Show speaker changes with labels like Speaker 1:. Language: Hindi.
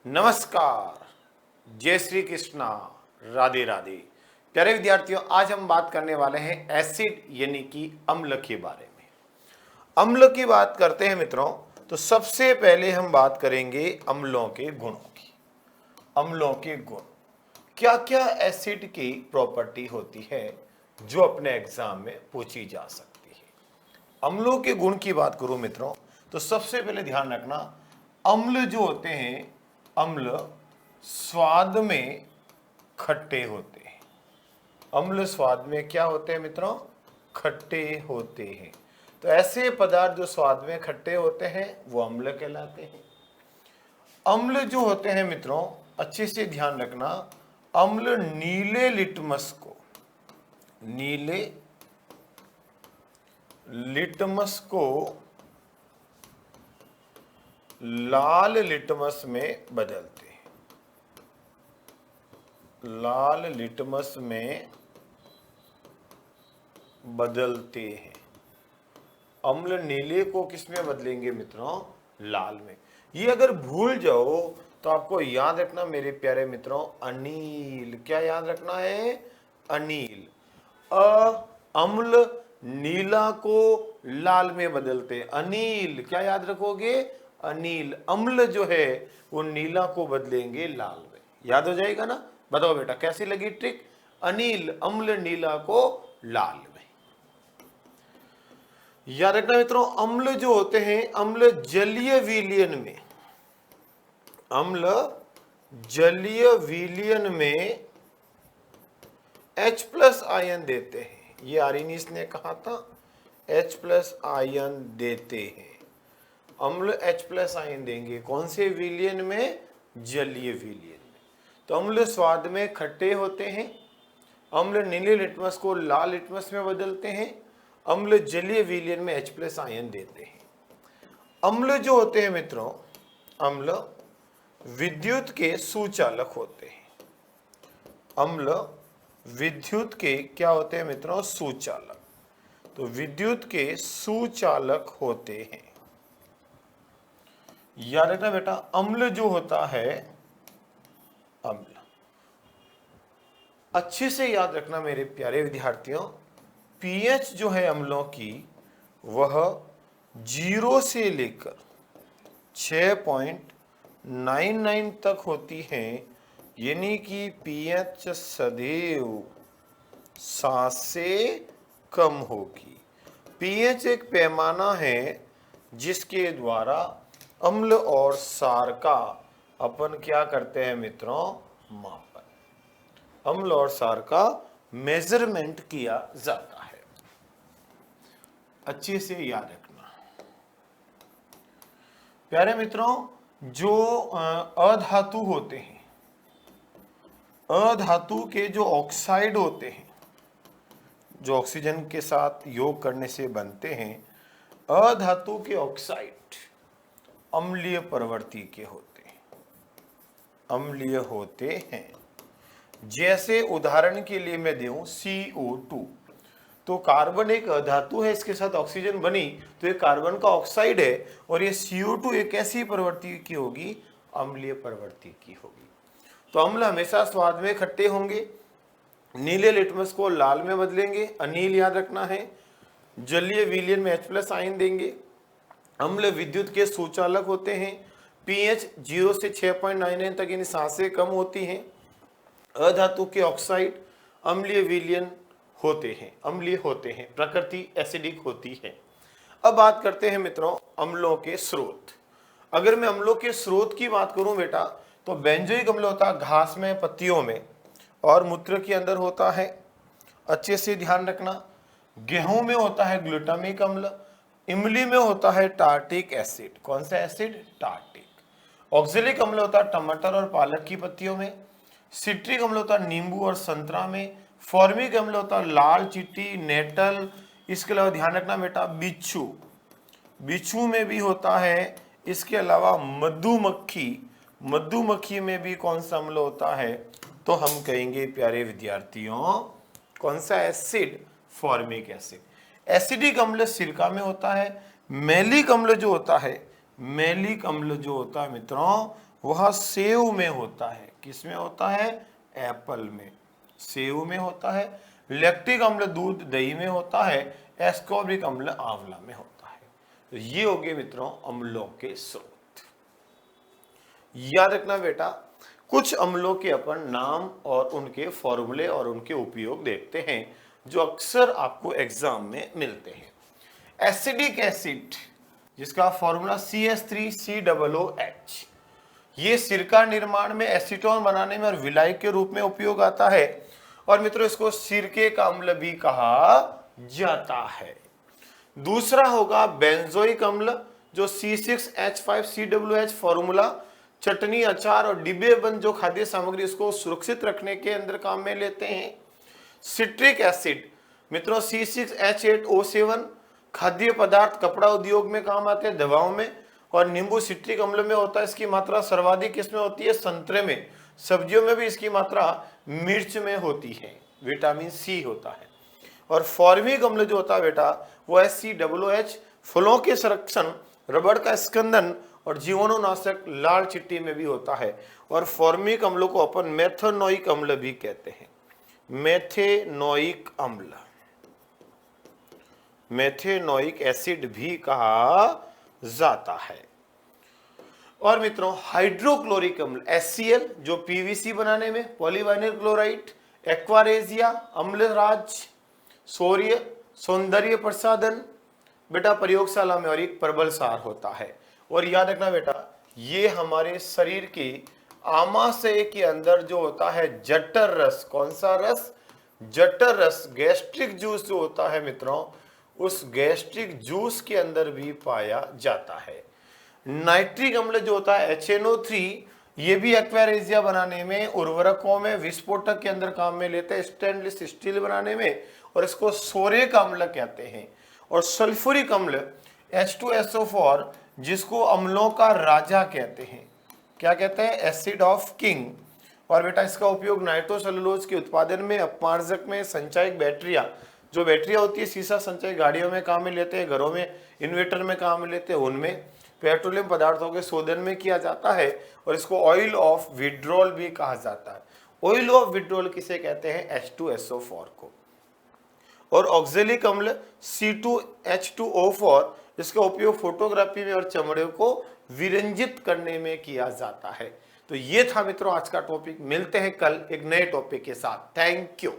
Speaker 1: नमस्कार, जय श्री कृष्णा, राधे राधे। प्यारे विद्यार्थियों, आज हम बात करने वाले हैं एसिड यानी कि अम्ल के बारे में। अम्ल की बात करते हैं मित्रों, तो सबसे पहले हम बात करेंगे अम्लों के गुणों की। अम्लों के गुण, क्या क्या एसिड की प्रॉपर्टी होती है जो अपने एग्जाम में पूछी जा सकती है। अम्लों के गुण की बात करूं मित्रों, तो सबसे पहले ध्यान रखना, अम्ल जो होते हैं, अम्ल स्वाद में खट्टे होते हैं। अम्ल स्वाद में क्या होते हैं मित्रों? खट्टे होते हैं। तो ऐसे पदार्थ जो स्वाद में खट्टे होते हैं वो अम्ल कहलाते हैं। अम्ल जो होते हैं मित्रों, अच्छे से ध्यान रखना, अम्ल नीले लिटमस को लाल लिटमस में बदलते हैं। लाल लिटमस में बदलते हैं। अम्ल नीले को किस में बदलेंगे मित्रों? लाल में। ये अगर भूल जाओ तो आपको याद रखना मेरे प्यारे मित्रों, अनील। क्या याद रखना है? अनील। अम्ल नीला को लाल में बदलते, अनील। क्या याद रखोगे? अनील। अम्ल जो है वो नीला को बदलेंगे लाल में। याद हो जाएगा ना? बताओ बेटा, कैसी लगी ट्रिक? अनील, अम्ल नीला को लाल में। याद रखना मित्रों, अम्ल जो होते हैं, अम्ल जलीय विलयन में, अम्ल जलीय विलयन में H+ आयन देते हैं। ये आर्यनीस ने कहा था, H+ आयन देते हैं। अम्ल H+ आयन देंगे कौन से विलयन में? जलीय विलयन में। तो अम्ल स्वाद में खट्टे होते हैं। अम्ल नीले लिटमस को लाल लिटमस में बदलते हैं। अम्ल जलीय विलयन में H+ आयन देते हैं। अम्ल जो होते हैं मित्रों, अम्ल विद्युत के सुचालक होते हैं। अम्ल विद्युत के क्या होते हैं मित्रों? सुचालक। तो विद्युत के सुचालक होते हैं। याद रखना बेटा, अम्ल जो होता है, अम्ल अच्छे से याद रखना मेरे प्यारे विद्यार्थियों, पीएच जो है अम्लों की वह 0 से लेकर 6.99 तक होती है। यानी कि पीएच सदैव 7 से कम होगी। पीएच एक पैमाना है जिसके द्वारा अम्ल और क्षार का अपन क्या करते हैं मित्रों? मापन। अम्ल और क्षार का मेजरमेंट किया जाता है। अच्छे से याद रखना प्यारे मित्रों, जो अधातु होते हैं, अधातु के जो ऑक्साइड होते हैं, जो ऑक्सीजन के साथ योग करने से बनते हैं, अधातु के ऑक्साइड अम्लीय प्रवृत्ति के होते हैं। अम्लीय होते हैं। जैसे उदाहरण के लिए मैं दूं CO2, तो कार्बन एक अधातु है, इसके साथ ऑक्सीजन बनी तो ये कार्बन का ऑक्साइड है, और ये CO2 एक ऐसी प्रवृत्ति की होगी, अम्लीय प्रवृत्ति की होगी। तो अम्ल हमेशा स्वाद में खट्टे होंगे। नीले लिटमस को लाल में बदलेंगे, अनील याद रखना है। जलीय विलयन में H+ आयन देंगे। अम्ल विद्युत के सुचालक होते हैं। पीएच 0 से 6.99 तक यानी 7 से कम होती हैं। अधातु के ऑक्साइड अम्लीय विलयन होते हैं, अम्लीय होते हैं, प्रकृति एसिडिक होती है। अब बात करते हैं मित्रों अम्लों के स्रोत। अगर मैं अम्लों के स्रोत की बात करूं बेटा, तो बेंजोइक अम्ल होता है घास में, पत्तियों में, और मूत्र के अंदर होता है। अच्छे से ध्यान रखना, गेहूं में होता है ग्लूटामिक अम्ल, इमली में होता है टार्टिक एसिड। कौन सा एसिड? टार्टिक। ऑक्जेलिक अम्ल होता है टमाटर और पालक की पत्तियों में। सिट्रिक अम्ल होता है नींबू और संतरा में। फॉर्मिक अम्ल होता है लाल चींटी, नेटल। इसके अलावा ध्यान रखना बेटा, बिच्छू, बिच्छू में भी होता है। इसके अलावा मधुमक्खी, मधुमक्खी में भी कौन सा अम्ल होता है? तो हम कहेंगे प्यारे विद्यार्थियों, कौन सा एसिड? Formic acid. एसिडिक अम्ल सिरका में होता है। मैलिक अम्ल जो होता है, मैलिक अम्ल जो होता है मित्रों, वह सेव में होता है। किस में होता है? एप्पल में, सेव में होता है। लैक्टिक अम्ल दूध दही में होता है। एस्कॉर्बिक अम्ल आंवला में होता है। तो ये हो गए मित्रों अम्लों के स्रोत। याद रखना बेटा, कुछ अम्लों के अपन नाम और उनके फॉर्मूले और उनके उपयोग देखते हैं जो अक्सर आपको एग्जाम में मिलते हैं। एसिडिक एसिड जिसका फॉर्मूला CH3COOH, ये सिरका निर्माण में, एसीटोन बनाने में और विलायक के रूप में उपयोग आता है। और मित्रों इसको सिरके का अम्ल भी कहा जाता है। दूसरा होगा बेंजोइक अम्ल जो C6H5COOH फॉर्मूला चटनी, अचार और डिब्बे बंद जो खाद्य सामग्री इसको सुरक्षित रखने के अंदर काम में लेते हैं। सिट्रिक एसिड मित्रों C6H8O7 खाद्य पदार्थ कपड़ा उद्योग में काम आते हैं, दवाओं में। और नींबू सिट्रिक अम्ल में होता है। इसकी मात्रा सर्वाधिक किसमें होती है? संतरे में। सब्जियों में भी इसकी मात्रा मिर्च में होती है। विटामिन सी होता है। और फॉर्मिक अम्ल जो होता है बेटा वो HCOOH फलों के संरक्षण, रबड़ का स्कंदन और जीवाणुनाशक लाल चिट्टी में भी होता है। और फॉर्मिक अम्लों को अपन मेथनोइक अम्ल भी कहते हैं। मेथेनोइक अम्ल, मेथेनोइक एसिड भी कहा जाता है। और मित्रों हाइड्रोक्लोरिक अम्ल HCl जो PVC बनाने में, पॉलीविनाइल क्लोराइड, एक्वारेजिया, अम्लराज, सौंदर्य प्रसाधन बेटा प्रयोगशाला में और एक प्रबल सार होता है। और याद रखना बेटा ये हमारे शरीर की आमाशय के अंदर जो होता है जठर रस, कौन सा रस? जठर रस, गैस्ट्रिक जूस जो होता है मित्रों, उस गैस्ट्रिक जूस के अंदर भी पाया जाता है। नाइट्रिक अम्ल जो होता है HNO3, ये भी एक्वारेजिया बनाने में, उर्वरकों में, विस्फोटक के अंदर काम में लेते हैं, स्टेनलेस स्टील बनाने में। और इसको सोरेक अम्ल कहते हैं। और सल्फ्यूरिक अम्ल H2SO4 जिसको अम्लों का राजा कहते हैं। क्या कहते हैं? Acid of king. और बेटा इसका उपयोग नाइट्रोसेलुलोज के उत्पादन में, अपमार्जक में, संचायक बैटरिया जो बैटरिया होती है सीसा संचय गाड़ियों में काम में लेते हैं, घरों में इन्वर्टर में काम में लेते हैं, उनमें पेट्रोलियम पदार्थों के शोधन में किया जाता है। और इसको ऑयल ऑफ विड्रॉल भी कहा जाता है। ऑयल ऑफ विड्रॉल किसे कहते हैं? H2SO4 को। और ऑक्जेलिक अम्ल C2H2O4 इसका उपयोग फोटोग्राफी में और चमड़े को विरंजित करने में किया जाता है। तो ये था मित्रों आज का टॉपिक। मिलते हैं कल एक नए टॉपिक के साथ। Thank you.